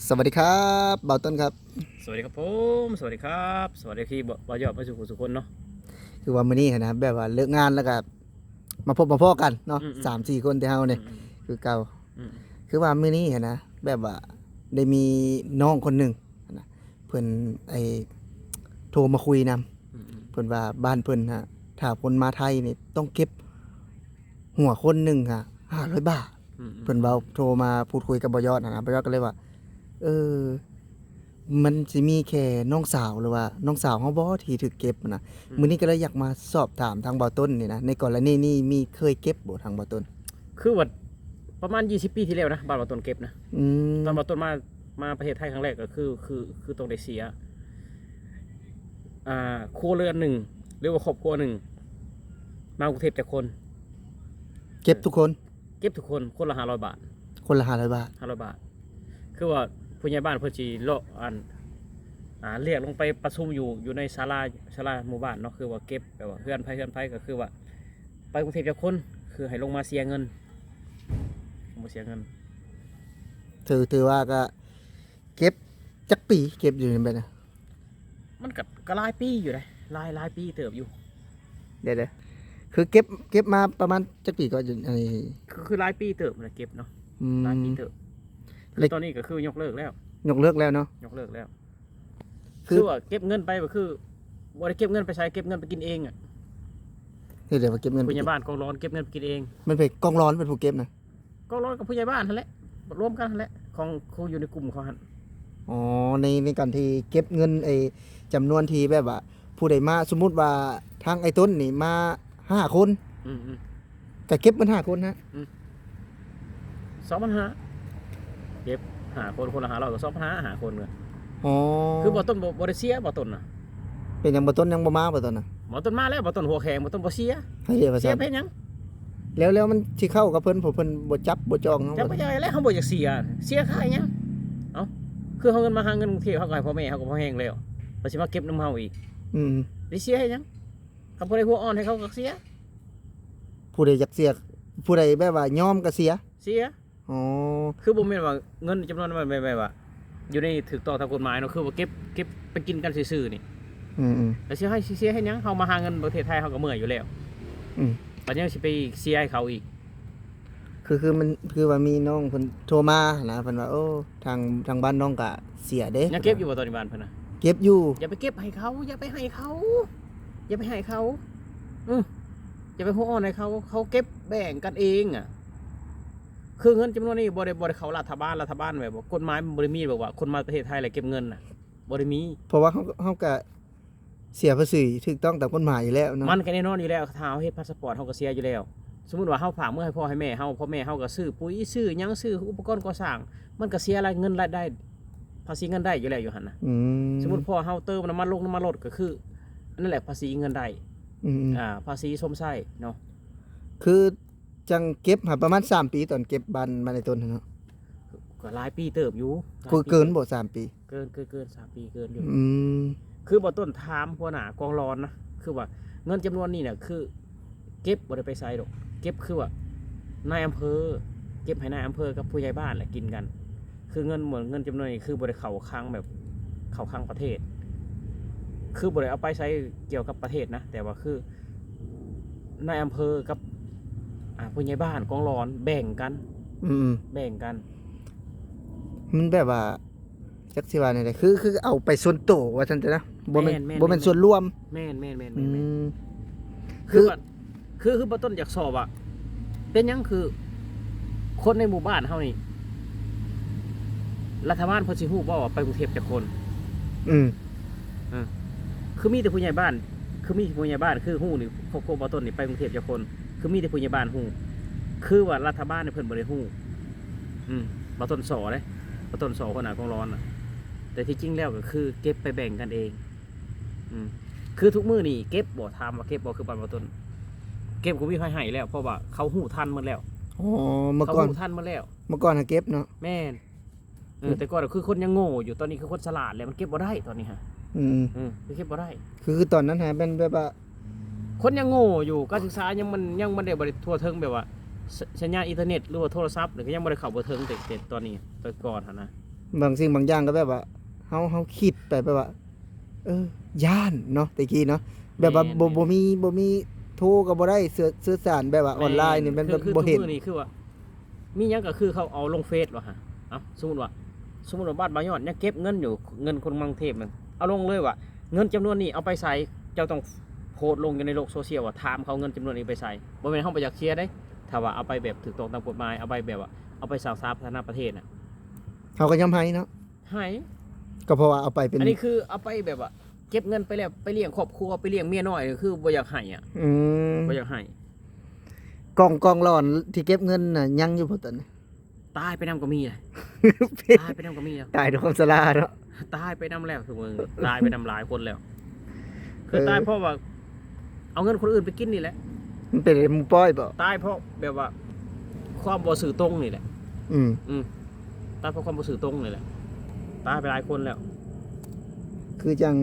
สวัสดีครับเบาต้นครับสวัสดีครับผมสวัสดีครับสวัสดีที่บ่ยอดมาสู่ผู้สุคนเนาะคือว่ามื้อนี้นะแบบว่าเลิกงานแล้วก็มาพบมาพ้อกันเนาะอืม3-4 คนที่เฮาเนี่ยอืมคือเก่าอืมคือว่ามื้อนี้นะแบบว่าได้มีน้องคนหนึ่งนะเพิ่นไอ้โทรมาคุยนำอืมอืมเพิ่นว่าบ้านเพิ่นฮะถ้าคนมาไทยนี่ต้องเก็บหัวคนหนึงฮะ500 บาทอืมอืมเพิ่นเว้าโทรมาพูดคุยกับบ่ยอดนะบ่ยอดก็เลยว่าเออ มันสิมีแค่น้องสาวหรือว่าน้องสาวเฮาบ่ที่ถูกเก็บนะมื้อนี้ก็เลยอยากมาสอบถามทางเบาต้นนี่นะในกรณีนี้มีเคยเก็บบ่ทางเบาต้นคือว่าประมาณ20ปีที่แล้วนะบ้านบ่ต้นเก็บนะอืมตอนบ่ต้นมาประเทศไทยครั้งแรกก็คือต้องได้เสียครัวเรือนหนึ่งหรือว่าครอบครัวหนึ่งมากรุงเทพแต่คนเก็บทุกคน เก็บทุกคนคนละ500 บาทคนละ500 บาท500 บาทคือว่าผู้ใหญ่บ้านเพิ่นสิเลาะเรียกลงไปประชุมอยู่ในศาลาหมู่บ้านเนาะคือว่าเก็บแบบว่าเฮือนไผก็คือว่าไปกรุงเทพจะคนคือให้ลงมาเสียเงินลงมาเสียเงินถือว่าก็เก็บจักปีเก็บอยู่นั่นบัดน่ะมันก็หลายปีอยู่เลยหลายปีเติบอยู่เดี๋ยวๆคือเก็บมาประมาณจักปีก็อยู่อันนี้คือหลายปีเติบนะเก็บเนาะอืหลายปีมเติบคื เล็ อก ตอนนี้ก็คือยกเลิกแล้วยกเลิกแล้วเนาะยกเลิกแล้วคืคือ อว่าเก็บเงินไปก็คือบ่ได้เก็บเงินไปใช้เก็บเงินไปกินเองอ่ะเดี๋ยวว่าเก็บเงินไป ผู้ใหญ่กิน บ้านกองร้อนเก็บเงินไปกินเองมันเป็นกองร้อนเป็นผู้เก็บนะ กองร้อนกับผู้ใหญ่บ้านนั่นแหละรวมกันนั่นแหละของเขาอยู่ในกลุ่มเขาหัน อ๋อในการที่เก็บเงินไอ้จำนวนที่แบบว่าผู้ใดมาสมมุติว่าทางไอ้ต้นนี่มา5 คน อืมก็เก็บมัน5 คนฮะ 2,500เก็บหาคนละ500ก็2,500หาคนเลย อ๋อ คือบ่ต้นบ่ได้เสียบ่ต้นน่ะ เป็นหยังบ่ต้นยังบ่มาบ่ต้นน่ะ บ่ต้นมาแล้วบ่ต้นหัวแข็งบ่ต้นบ่เสียให้เรียกว่า เสี ซั่ ย น เพิ่นหยัง แล้วมันสิเข้ากับเพิ่นเพราะเพิ่นบ่จับบ่จองเนาะ จักบ่ได้แล้วเฮาบ่อยากเสียค่าหยังเอ้าคือเฮาเงินมาหาเงินกรุงเทพเฮาก็ให้พ่อแม่เฮาก็พอแห้งแล้วบ่สิมาเก็บนำเฮาอีกอืม สิเสียให้หยังคันบ่ได้หัวอ่อนให้เขาก็เสีย ผู้ใดอยากเสียผู้ใดแบบว่ายอมก็เสียเสีย อ๋อ คือบ่แม่นว่าเงินจำนวนนั้นมันแบบว่าอยู่ในถูกต้องตามกฎหมายเนาะคือว่าเก็บไปกินกันซื่อๆนี่ อืม แล้วสิให้เสียให้หยังเฮามาหาเงินประเทศไทยเฮาก็เมื่อยอยู่แล้ว อืม บัดนี้สิไปเสียให้เขาอีก คือมันคือว่ามีน้องเพิ่นโทรมานะเพิ่นว่าโอ้ทางบ้านน้องก็เสียเด้ยังเก็บอยู่บ่ตอนนี้บ้านเพิ่นน่ะ เก็บอยู่ อย่าไปเก็บให้เขาอย่าไปให้เขาอย่าไปให้เขาอย่าไปหัวอ่อนให้เขาเขาเก็บแบ่งกันเองอ่ะคือเงินจำนวนนี้บ่ได้เขารัฐบาลแบบว่ากฎหมายมันบ่ได้มีแบบว่าคนมาประเทศไทยแล้วเก็บเงินน่ะบ่ได้มี เพราะว่าเขาก็เสียภาษีถูกต้องตามกฎหมายอยู่แล้วเนาะ มันก็แน่นอนอยู่แล้วถ้าเฮาเฮ็ดพาสปอร์ตเฮาก็เสียอยู่แล้ว สมมุติว่าเฮาฝากเมื่อให้พ่อให้แม่เฮาพ่อแม่เฮาก็ซื้อปุ๋ยซื้อหยังซื้ออุปกรณ์ก่อสร้างมันก็เสียเงินรายได้ภาษีเงินได้อยู่แล้วอยู่หั่นน่ะ อืม สมมุติพ่อเฮาเติมน้ำมันรถก็คือนั่นแหละภาษีเงินได้ อืม ภาษีสมไส้เนาะ คือจังเก็บหาประมาณ3 ปีตอนเก็บบ้านในต้นเนาะ ก็หลายปีเติบอยู่ คือเกินบ่3 ปี เกิน3 ปีเกินอยู่ อืม คือบ่ต้นถามหัวหน้ากองร้อนนะคือว่าเงินจำนวนนี้เนี่ยคือเก็บบ่ได้ไปใช้ดอกเก็บคือว่านายอำเภอเก็บให้นายอำเภอกับผู้ใหญ่บ้านแหละกินกัน คือเงินเหมือนเงินจำนวนนี้คือบ่ได้เข้าคลังแบบเข้าคลังประเทศ คือบ่ได้เอาไปใช้เกี่ยวกับประเทศนะแต่ว่าคือนายอำเภอกับผู้ใหญ่บ้านกองร้อนแบ่งกัน อืม แบ่งกัน มันแบบว่าจักสิว่าแนวใดคือเอาไปส่วนตัวว่าซั่นจ้ะนะบ่แม่นบ่แม่นส่วนรวม แม่น อืม คือว่าคือบ่ต้นอยากสอบอ่ะเป็นหยังคือ คนในหมู่บ้านเฮานี่รัฐบาลเพิ่นสิฮู้บ่ว่าไปกรุงเทพจักคน อืม คือมีแต่ผู้ใหญ่บ้าน คือมีผู้ใหญ่บ้านคือฮู้นี่ครอบครัวบ่ต้นนี่ไปกรุงเทพจักคน คือมีแต่ผู้ใหญ่บ้านฮู้คือว่ารัฐบาลนี่เพิ่นบ่ได้ฮู้บ่ต้นสอเด้บ่ต้นสอคนหน้ากองร้อนน่ะแต่ที่จริงแล้วก็คือเก็บไปแบ่งกันเองคือทุกมื้อนี่เก็บบ่ถามว่าเก็บบ่คือบ้านบ่ต้นเก็บก็มีไผให้แล้วเพราะว่าเขาฮู้ทันหมดแล้ว อ๋อเมื่อ เขา ก่อน ฮู้ทันหมดแล้ว หาเก็บเนาะ แม่นแต่ก่อนคือคนยังโง่อยู่ตอนนี้คือคนฉลาดแล้วมันเก็บบ่ได้ตอนนี้ฮะ อืม คือเก็บบ่ได้ คือตอนนั้นหาเป็นแบบว่า คนยังโง่อยู่การศึกษายังบ่ได้บ่ได้ทั่วถึงแบบว่าสัญญาณอินเทอร์เน็ตหรือว่าโทรศัพท์หรือก็ยังบ่ได้เข้าบ่ถึงแต่ตอนนี้แต่ก่อนหั่นนะ บางสิ่งบางอย่างก็แบบว่าเฮาคิดไปแบบว่า ย่านเนาะแต่กี้เนาะแบบว่าบ่มีโทรก็บ่ได้สื่อสารแบบว่าออนไลน์นี่มัน คือ บ่เห็น ทุกมื้อนี้คือว่ามีหยังก็คือเขาเอาลงเฟซว่าฮะเอ้าสมมุติว่าบ้านบ่ายอดยังเก็บเงินอยู่เงินคนกรุงเทพมันเอาลงเลยว่าเงินจำนวนนี้เอาไปใส่เจ้าต้องโพสต์ลงอยู่ในโลกโซเชียลว่าถามเขาเงินจำนวนนี้ไปใส่บ่แม่นเฮาบ่อยากเคลียร์เด้ถ้าว่าเอาไปแบบถูกต้องตามกฎหมายเอาไปแบบว่าเอาไปสร้างสาธารณประเทศน่ะ เขาก็ยอมให้เนาะ ให้ ก็เพราะว่าเอาไปเป็น อันนี้คือเอาไปแบบว่าเก็บเงินไปแล้วไปเลี้ยงครอบครัวไปเลี้ยงเมียน้อยคือบ่อยากให้อ่ะ อืม บ่อยากให้ กองหลอนที่เก็บเงินน่ะยังอยู่บ่ตอนนี้ ตายไปนำก็มีนะตายไปนำก็มีแล้ว ตายด้วยความสลาดเนาะ ตายไปนำแล้วทุกมึงตายไปนำหลายคนแล้ว คือตายเพราะว่า เอาเงินคนอื่นไปกินนี่แหละ มันเป็นหมู่ป้อยบ่ ตายเพราะแบบว่า ความบ่สื่อตรงนี่แหละ อืม ตายเพราะความบ่สื่อตรงนี่แหละตายไปหลายคนแล้ว คือจัง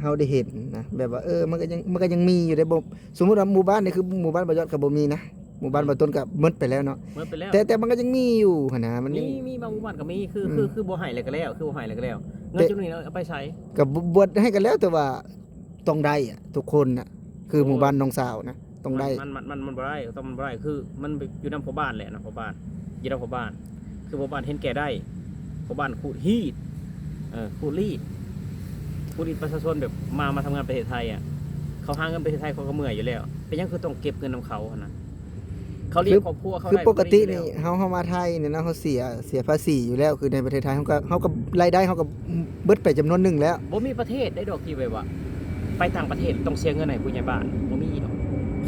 เฮาได้เห็นนะแบบว่ามันก็ยังมีอยู่ได้บ่สมมุติว่าหมู่บ้านนี่คือหมู่บ้านบ่ยอดก็บ่มีนะหมู่บ้านบ่ต้นก็หมดไปแล้วเนาะ เมื่อไปแล้ว แต่มันก็ยังมีอยู่หั่นนะมันยัง มีบางหมู่บ้านก็มีคือ อืม คือบ่ให้เลยก็แล้วคือบ่ให้เลยก็แล้วเงิน แต่ จำนวนนี้เอาไปใช้ ก็บวชให้กันแล้วแต่ว่าต้องได้อะทุกคนน่ะคือหมู่บ้านน้องสาวนะต้องได้ มันบ่ได้ต้องมันบ่ได้คือมันอยู่นำพ่อบ้านแหละนะพ่อบ้านอยู่นำพ่อบ้าน คือพ่อบ้านเห็นแก่ได้พ่อบ้านขูดฮีดขูดรีดประชาชนแบบมาทำงานประเทศไทยอ่ะเขาหาเงินประเทศไทยเขาก็เมื่อยอยู่แล้วเป็นหยังคือต้องเก็บเงินของเขาอะนะเขาเลี้ยงครอบครัวเขา คือ ได้ ปกติ อยู่ นี่ แล้ว เฮามาไทยเนี่ยนะเฮาเสียภาษีอยู่แล้วคือในประเทศไทยเฮาก็รายได้เฮาก็เบิดไปจำนวนหนึงแล้ว บ่มีประเทศได้ดอกที่แบบว่า ไปต่างประเทศต้องเสียเงินให้ผู้ใหญ่บ้านบ่มีดอก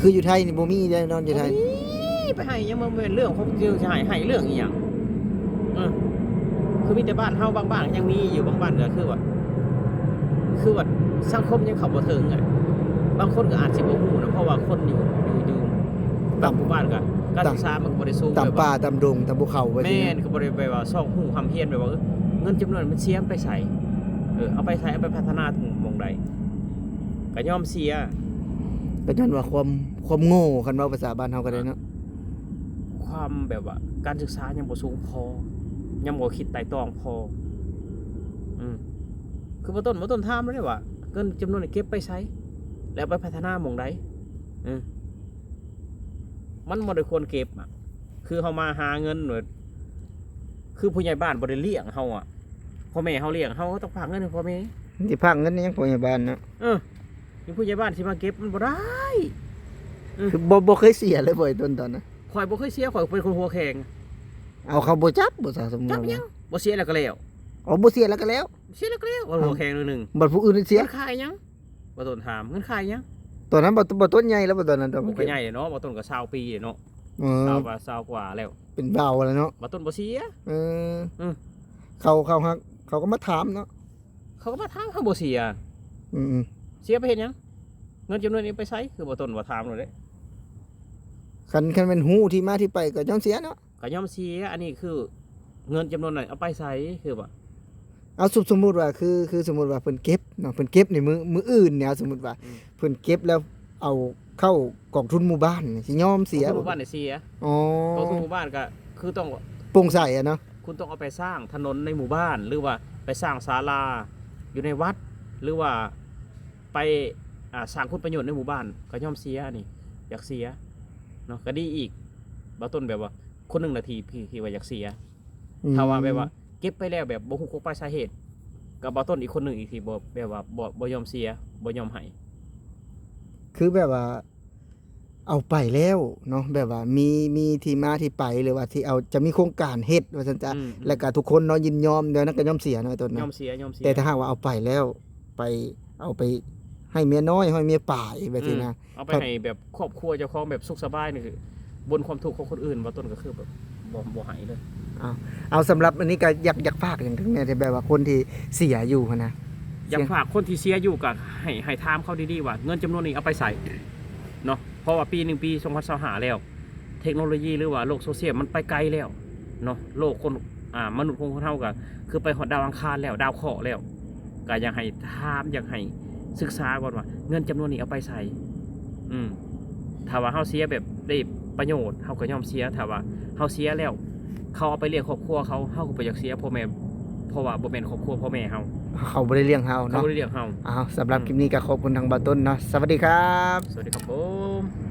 คืออยู่ไทยนี่บ่มีแน่นอนอยู่ไทย บ่มีไปให้ยังบ่เป็นเรื่องของเรื่องจะให้เรื่องอีหยังคือมีแต่บ้านเฮาบางบ้านยังมีอยู่บางบ้านก็คือว่าสังคมยังเข้าบ่ถึงอ่ะบางคนก็อาจสิบ่ฮู้นะเพราะว่าคนอยู่บางหมู่บ้านก็การศึกษามันก็บ่ได้สูง ตาม แบบ ป่า ว่า ตามดงตามภูเขาไว้ที่ แม่ นั่ น น ก็บ่ได้ไปว่าซ่องฮู้ความเฮียนแบบว่าเงินจำนวนมันเสียไปใส่เอาไปใช้เอาไปพัฒนาถึงหม่องใดก็ยอมเสีย ก็ย้อนว่าความโง่คันเว้าภาษาบ้านเฮาก็ได้เนาะ ความแบบว่าการศึกษายังบ่สูงพอยังบ่คิดไตร่ตรองพอคือบ่ต้นถามเลยว่าเงินจำนวนนี้เก็บไปใช้แล้วไปพัฒนาหม่องใดมันบ่ได้ควรเก็บอ่ะคือเฮามาหาเงินหน่วยคือผู้ใหญ่บ้านบ่ได้เลี้ยงเฮาอ่ะพ่อแม่เฮาเลี้ยงเฮาก็ต้องฝากเงินให้พ่อแม่ ที่พักเงินนี่ยังผู้ใหญ่บ้านเนาะ มีผู้ใหญ่บ้านสิมาเก็บมันบ่ได้ คือบ่เคยเสียเลยบ่ไอ้ต้นตอนนั้น ข่อยบ่เคยเสียข่อยเป็นคนหัวแข็ง เอาเขาบ่จับบ่ซะสมมุติ จับยังบ่เสียแล้วก็แล้ว อ๋อบ่เสียแล้วก็แล้ว เสียแล้วก็แล้วว่าหัวแข็งนึง บัดผู้อื่นเสีย เงินขายยังบ่ต้นถามเงินขายยัง ตอนนั้นบ่ต้นใหญ่แล้วบ่ตอนนั้นตอน มันก็ใหญ่เนาะบ่ต้นก็20ปีเนาะ เออ 20กว่าแล้ว เป็นเบาแล้วเนาะ บ่ต้นบ่เสีย เออ อืม เขาฮักเขาก็มาถามเนาะ เขาก็มาถามเขาบ่เสีย อืม เสียไปเฮ็ดหยังเงินจำนวนนี้ไปใช้คือบ่ต้นบ่ถามเลยเด้ คันเป็นฮู้ที่มาที่ไปก็ย่อมเสียเนาะ ก็ยอมเสียอันนี้คือเงินจำนวนนั้นเอาไปใช้คือว่า เอาสมมุติว่าคือสมมุติว่าเพิ่นเก็บเนาะเพิ่นเก็บในมืออื่นเนี่ยสมมุติว่าเพิ่นเก็บแล้วเอาเข้ากองทุนหมู่บ้านสิยอมเสีย หมู่บ้านได้เสีย อ๋อก องทุนหมู่บ้านก็คือต้อง โปร่งใสอะเนาะ คุณต้องเอาไปสร้างถนนในหมู่บ้าน หรือว่าไปสร้างศาลาอยู่ในวัด หรือว่าไปสร้างคุณประโยชน์ในหมู่บ้านก็ย่อมเสียนี่อยากเสียเนาะก็ดีอีกบ่ต้นแบบว่าคน1นาทีพี่ว่าอยากเสียถ้าว่าแบบว่าเก็บไปแล้วแบบบ่ฮู้กบปลายสาเหตุก็บ่ต้นอีกคนหนึงอีกที่บ่แบบว่าบ่ยอมเสียบ่ยอมให้ คือแบบว่า เอาไปแล้วเนาะแบบว่ามีที่มาที่ไปหรือว่าที่เอาจะมีโครงการเฮ็ดว่าซั่นจ้ะแล้วก็ทุกคนเนาะยินยอมเดี๋ยวนั้นก็ย่อมเสียเนาะต้น ยอ เนาะ มเสียยอมเสีย แต่ถ้าหากว่าเอาไปแล้วไปเอาไปให้เมียน้อยให้เมียป่ายแบบนี้นะ เอาไปให้แบบครอบครัวเจ้าของแบบสุขสบายนี่คือบนความทุกข์ของคนอื่นบ่ต้นก็คือแบบบ่ให้เลย เอาสำหรับอันนี้ก็อยากฝากอย่างแม่ที่แบบว่าคนที่เสียอยู่หั้นนะ อยากฝากคนที่เสียอยู่กับให้ถามเขาดีๆว่าเงินจำนวนนี้เอาไปใส่เนาะเพราะว่าปี2025แล้ว เทคโนโลยีหรือว่าโลกโซเชียลมันไปไกลแล้วเนาะโลกคนมนุษย์ของคนเฮาก็คือไปฮอดดาวอังคารแล้วดาวเคราะห์แล้วก็อยากให้ถามอยากให้ศึกษาก่อนว่าเงินจำนวนนี้เอาไปใส่ถ้าว่าเฮาเสียแบบได้ประโยชน์เฮาก็ยอมเสียถ้าว่าเฮาเสียแล้วเขาเอาไปเลี้ยงครอบครัวเขาก็บ่อยากเสียพ่อแม่ เพราะว่าบ่แม่นครอบครัวพ่อแม่เฮา เขาบ่ได้เลี้ยงเฮา เขา เนาะ บ่ได้เลี้ยงเฮา อ้าวสำหรับคลิปนี้ก็ขอบคุณทางบ่าวต้นเนาะสวัสดีครับ สวัสดีครับผม